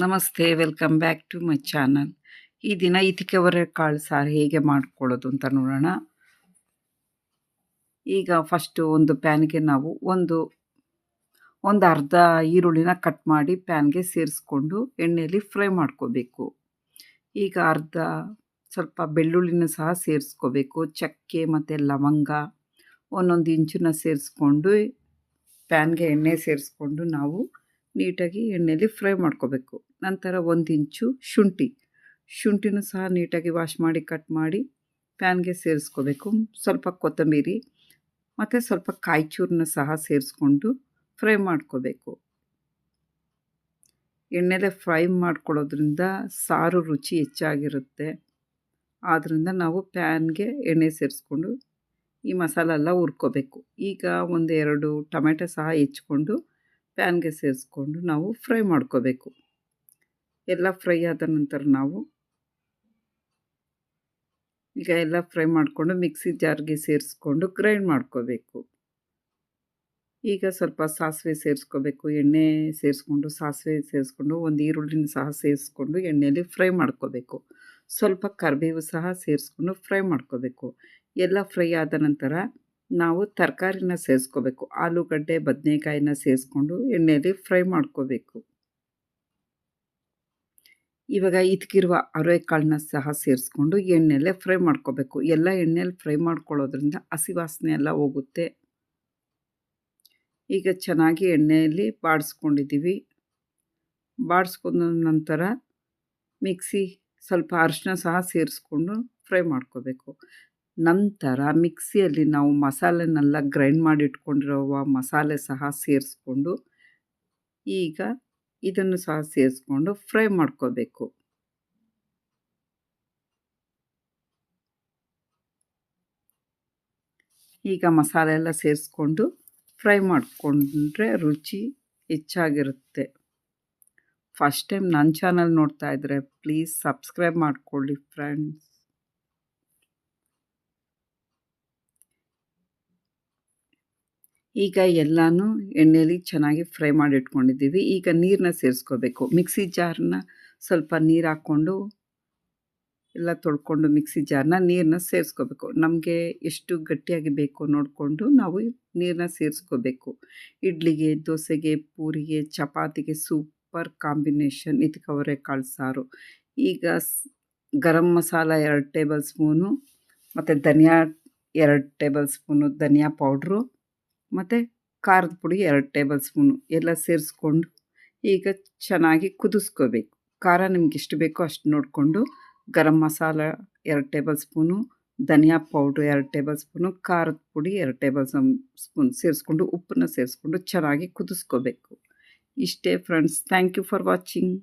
ನಮಸ್ತೆ, welcome back to my channel. ಈ ದಿನ ಇತಿಕೆವರೆ ಕಾಳು ಸಾರು ಹೇಗೆ ಮಾಡ್ಕೊಳ್ಳೋದು ಅಂತ ನೋಡೋಣ. ಈಗ ಫಸ್ಟು ಒಂದು ಪ್ಯಾನ್ಗೆ ನಾವು ಒಂದು ಅರ್ಧ ಈರುಳ್ಳಿನ ಕಟ್ ಮಾಡಿ ಪ್ಯಾನ್ಗೆ ಸೇರಿಸ್ಕೊಂಡು ಎಣ್ಣೆಯಲ್ಲಿ ಫ್ರೈ ಮಾಡ್ಕೋಬೇಕು. ಈಗ ಸ್ವಲ್ಪ ಬೆಳ್ಳುಳ್ಳಿನ ಸಹ ಸೇರಿಸ್ಕೋಬೇಕು. ಚಕ್ಕೆ ಮತ್ತು ಲವಂಗ ಒಂದೊಂದು ಇಂಚನ್ನ ಸೇರಿಸ್ಕೊಂಡು ಪ್ಯಾನ್ಗೆ ಎಣ್ಣೆ ಸೇರಿಸ್ಕೊಂಡು ನಾವು ನೀಟಾಗಿ ಎಣ್ಣೆಯಲ್ಲಿ ಫ್ರೈ ಮಾಡ್ಕೋಬೇಕು. ನಂತರ 1 ಇಂಚು ಶುಂಠಿನೂ ಸಹ ನೀಟಾಗಿ ವಾಶ್ ಮಾಡಿ ಕಟ್ ಮಾಡಿ ಪ್ಯಾನ್ಗೆ ಸೇರಿಸ್ಕೋಬೇಕು. ಸ್ವಲ್ಪ ಕೊತ್ತಂಬರಿ ಮತ್ತು ಸ್ವಲ್ಪ ಕಾಯಿ ಚೂರನ್ನ ಸಹ ಸೇರಿಸ್ಕೊಂಡು ಫ್ರೈ ಮಾಡ್ಕೋಬೇಕು. ಎಣ್ಣೆಲೆ ಫ್ರೈ ಮಾಡ್ಕೊಳ್ಳೋದ್ರಿಂದ ಸಾರು ರುಚಿ ಹೆಚ್ಚಾಗಿರುತ್ತೆ. ಆದ್ದರಿಂದ ನಾವು ಪ್ಯಾನ್ಗೆ ಎಣ್ಣೆ ಸೇರಿಸ್ಕೊಂಡು ಈ ಮಸಾಲೆ ಎಲ್ಲ ಹುರ್ಕೋಬೇಕು. ಈಗ 1-2 ಟೊಮೆಟೊ ಸಹ ಹೆಚ್ಕೊಂಡು ಪ್ಯಾನ್ಗೆ ಸೇರಿಸ್ಕೊಂಡು ನಾವು ಫ್ರೈ ಮಾಡ್ಕೋಬೇಕು. ಎಲ್ಲ ಫ್ರೈ ಆದ ನಂತರ ನಾವು ಈಗ ಎಲ್ಲ ಫ್ರೈ ಮಾಡಿಕೊಂಡು ಮಿಕ್ಸಿ ಜಾರ್ಗೆ ಸೇರಿಸ್ಕೊಂಡು ಗ್ರೈಂಡ್ ಮಾಡ್ಕೋಬೇಕು. ಈಗ ಸ್ವಲ್ಪ ಸಾಸಿವೆ ಸೇರಿಸ್ಕೋಬೇಕು. ಎಣ್ಣೆ ಸೇರಿಸ್ಕೊಂಡು ಸಾಸಿವೆ ಸೇರಿಸ್ಕೊಂಡು ಒಂದು ಈರುಳ್ಳಿನ ಸಹ ಸೇರಿಸ್ಕೊಂಡು ಎಣ್ಣೆಯಲ್ಲಿ ಫ್ರೈ ಮಾಡ್ಕೋಬೇಕು. ಸ್ವಲ್ಪ ಕರಿಬೇವು ಸಹ ಸೇರಿಸ್ಕೊಂಡು ಫ್ರೈ ಮಾಡ್ಕೋಬೇಕು. ಎಲ್ಲ ಫ್ರೈ ಆದ ನಂತರ ನಾವು ತರಕಾರಿನ ಸೇರಿಸ್ಕೋಬೇಕು. ಆಲೂಗಡ್ಡೆ, ಬದನೆಕಾಯಿನ ಸೇರಿಸ್ಕೊಂಡು ಎಣ್ಣೆಯಲ್ಲಿ ಫ್ರೈ ಮಾಡ್ಕೋಬೇಕು. ಇವಾಗ ಇದ್ಕಿರುವ ಅವರೆಕಾಳನ್ನ ಸಹ ಸೇರಿಸ್ಕೊಂಡು ಎಣ್ಣೆಯಲ್ಲೇ ಫ್ರೈ ಮಾಡ್ಕೋಬೇಕು. ಎಲ್ಲ ಎಣ್ಣೆಯಲ್ಲಿ ಫ್ರೈ ಮಾಡ್ಕೊಳ್ಳೋದ್ರಿಂದ ಹಸಿ ವಾಸನೆ ಎಲ್ಲ ಹೋಗುತ್ತೆ. ಈಗ ಚೆನ್ನಾಗಿ ಎಣ್ಣೆಯಲ್ಲಿ ಬಾಡಿಸ್ಕೊಂಡಿದ್ದೀವಿ. ಬಾಡಿಸ್ಕೊಂಡ ನಂತರ ಮಿಕ್ಸಿ ಸ್ವಲ್ಪ ಅರಿಶಿನ ಸಹ ಸೇರಿಸ್ಕೊಂಡು ಫ್ರೈ ಮಾಡ್ಕೋಬೇಕು. ನಂತರ ಮಿಕ್ಸಿಯಲ್ಲಿ ನಾವು ಮಸಾಲೆನೆಲ್ಲ ಗ್ರೈಂಡ್ ಮಾಡಿ ಇಟ್ಕೊಂಡಿರುವ ಮಸಾಲೆ ಸಹ ಸೇರಿಸ್ಕೊಂಡು ಈಗ ಇದನ್ನು ಸಹ ಸೇರಿಸ್ಕೊಂಡು ಫ್ರೈ ಮಾಡ್ಕೋಬೇಕು. ಈಗ ಮಸಾಲೆ ಎಲ್ಲ ಸೇರಿಸ್ಕೊಂಡು ಫ್ರೈ ಮಾಡಿಕೊಂಡ್ರೆ ರುಚಿ ಹೆಚ್ಚಾಗಿರುತ್ತೆ. ಫಸ್ಟ್ ಟೈಮ್ ನನ್ನ ಚಾನಲ್ ನೋಡ್ತಾ ಇದ್ದರೆ ಪ್ಲೀಸ್ ಸಬ್ಸ್ಕ್ರೈಬ್ ಮಾಡ್ಕೊಳ್ಳಿ ಫ್ರೆಂಡ್ಸ್. ಈಗ ಎಲ್ಲನೂ ಎಣ್ಣೆಯಲ್ಲಿ ಚೆನ್ನಾಗಿ ಫ್ರೈ ಮಾಡಿ ಇಟ್ಕೊಂಡಿದ್ದೀವಿ. ಈಗ ನೀರನ್ನ ಸೇರಿಸ್ಕೋಬೇಕು. ಮಿಕ್ಸಿ ಜಾರನ್ನ ಸ್ವಲ್ಪ ನೀರು ಹಾಕ್ಕೊಂಡು ಎಲ್ಲ ತೊಳ್ಕೊಂಡು ಮಿಕ್ಸಿ ಜಾರನ್ನ ನೀರನ್ನ ಸೇರಿಸ್ಕೋಬೇಕು. ನಮಗೆ ಎಷ್ಟು ಗಟ್ಟಿಯಾಗಿ ಬೇಕು ನೋಡಿಕೊಂಡು ನಾವು ನೀರನ್ನ ಸೇರಿಸ್ಕೋಬೇಕು. ಇಡ್ಲಿಗೆ, ದೋಸೆಗೆ, ಪೂರಿಗೆ, ಚಪಾತಿಗೆ ಸೂಪರ್ ಕಾಂಬಿನೇಷನ್ ಅವರೆಕಾಳು ಸಾರು. ಈಗ ಗರಂ ಮಸಾಲ 2 ಟೇಬಲ್ ಸ್ಪೂನು ಮತ್ತು ಧನಿಯಾ 2 ಟೇಬಲ್ ಸ್ಪೂನು ಧನಿಯಾ ಪೌಡ್ರು ಮತ್ತು ಖಾರದ ಪುಡಿ 2 ಟೇಬಲ್ ಸ್ಪೂನು ಎಲ್ಲ ಸೇರಿಸ್ಕೊಂಡು ಈಗ ಚೆನ್ನಾಗಿ ಕುದಿಸ್ಕೋಬೇಕು. ಖಾರ ನಿಮ್ಗೆ ಎಷ್ಟು ಬೇಕೋ ಅಷ್ಟು ನೋಡಿಕೊಂಡು ಗರಂ ಮಸಾಲ 2 ಟೇಬಲ್ ಸ್ಪೂನು, ಧನಿಯಾ ಪೌಡ್ರು 2 ಟೇಬಲ್ ಸ್ಪೂನು, ಖಾರದ ಪುಡಿ 2 ಟೇಬಲ್ ಸ್ಪೂನ್ ಸೇರಿಸ್ಕೊಂಡು ಉಪ್ಪನ್ನ ಸೇರಿಸ್ಕೊಂಡು ಚೆನ್ನಾಗಿ ಕುದಿಸ್ಕೋಬೇಕು. ಇಷ್ಟೇ friends. Thank you for watching.